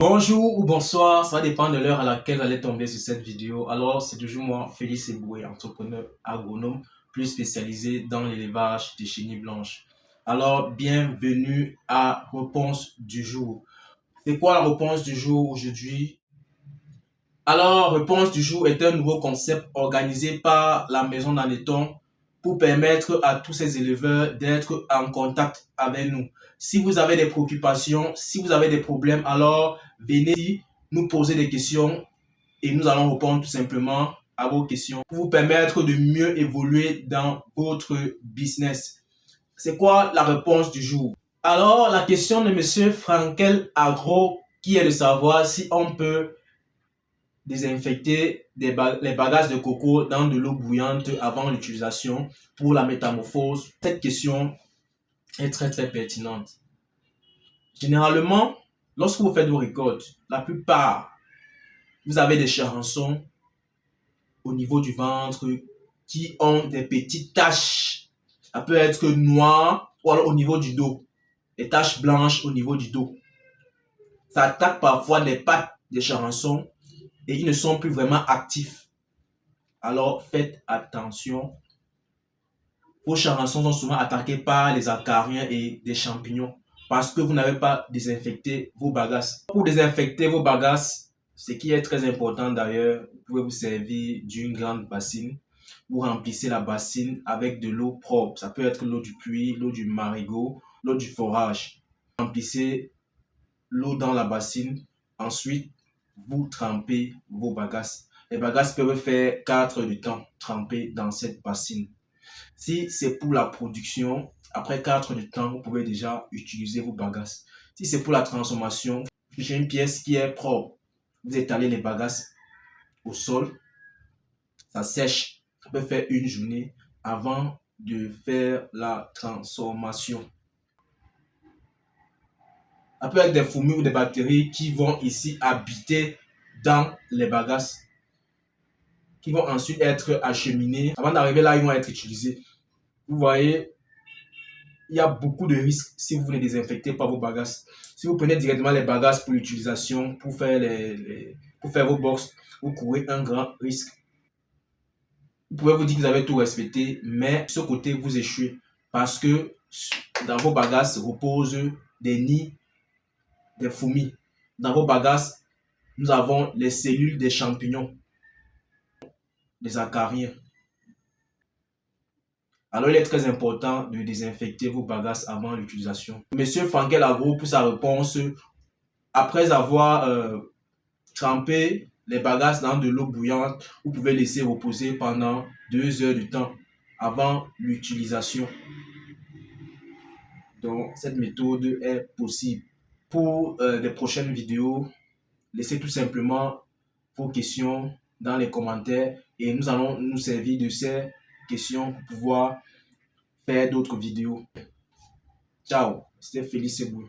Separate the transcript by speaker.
Speaker 1: Bonjour ou bonsoir, ça va dépendre de l'heure à laquelle vous allez tomber sur cette vidéo. Alors, c'est toujours moi, Félix Eboué, entrepreneur agronome, plus spécialisé dans l'élevage des chenilles blanches. Alors, bienvenue à Réponse du jour. C'est quoi la réponse du jour aujourd'hui? Alors, Réponse du jour est un nouveau concept organisé par la Maison d'Aneton pour permettre à tous ces éleveurs d'être en contact avec nous. Si vous avez des préoccupations, si vous avez des problèmes, alors venez nous poser des questions et nous allons répondre tout simplement à vos questions pour vous permettre de mieux évoluer dans votre business. C'est quoi la réponse du jour? Alors, la question de M. Frankel Agro qui est de savoir si on peut désinfecter les bagages de coco dans de l'eau bouillante avant l'utilisation pour la métamorphose. Cette question est très pertinente. Généralement, lorsque vous faites vos récoltes, la plupart, vous avez des charançons au niveau du ventre qui ont des petites taches. Ça peut être noir ou alors au niveau du dos. Des taches blanches au niveau du dos. Ça attaque parfois les pattes des charançons et ils ne sont plus vraiment actifs. Alors faites attention. Vos charançons sont souvent attaqués par les acariens et des champignons parce que vous n'avez pas désinfecté vos bagages. Pour désinfecter vos bagages, ce qui est très important d'ailleurs, vous pouvez vous servir d'une grande bassine. Vous remplissez la bassine avec de l'eau propre. Ça peut être l'eau du puits, l'eau du marigot, l'eau du forage. Remplissez l'eau dans la bassine. Ensuite, vous trempez vos bagages. Les bagages peuvent faire 4 heures de temps trempés dans cette bassine. Si c'est pour la production, après 4 heures de temps, vous pouvez déjà utiliser vos bagages. Si c'est pour la transformation, j'ai une pièce qui est propre. Vous étalez les bagages au sol, ça sèche. Ça peut faire une journée avant de faire la transformation. Ça peut être des fourmis ou des bactéries qui vont ici habiter dans les bagages, qui vont ensuite être acheminés. Avant d'arriver là, ils vont être utilisés. Vous voyez, il y a beaucoup de risques si vous ne désinfectez pas vos bagages. Si vous prenez directement les bagages pour l'utilisation, pour faire vos box, vous courez un grand risque. Vous pouvez vous dire que vous avez tout respecté, mais de ce côté, vous échouez parce que dans vos bagages reposent des nids, des fourmis. Dans vos bagages, nous avons les cellules des champignons, des acariens. Alors, il est très important de désinfecter vos bagages avant l'utilisation. Monsieur Frankel Agro, pour sa réponse, après avoir trempé les bagages dans de l'eau bouillante, vous pouvez laisser reposer pendant 2 heures de temps avant l'utilisation. Donc, cette méthode est possible. Pour les prochaines vidéos, laissez tout simplement vos questions dans les commentaires et nous allons nous servir de ces questions pour pouvoir faire d'autres vidéos. Ciao, c'était Félix Eboué.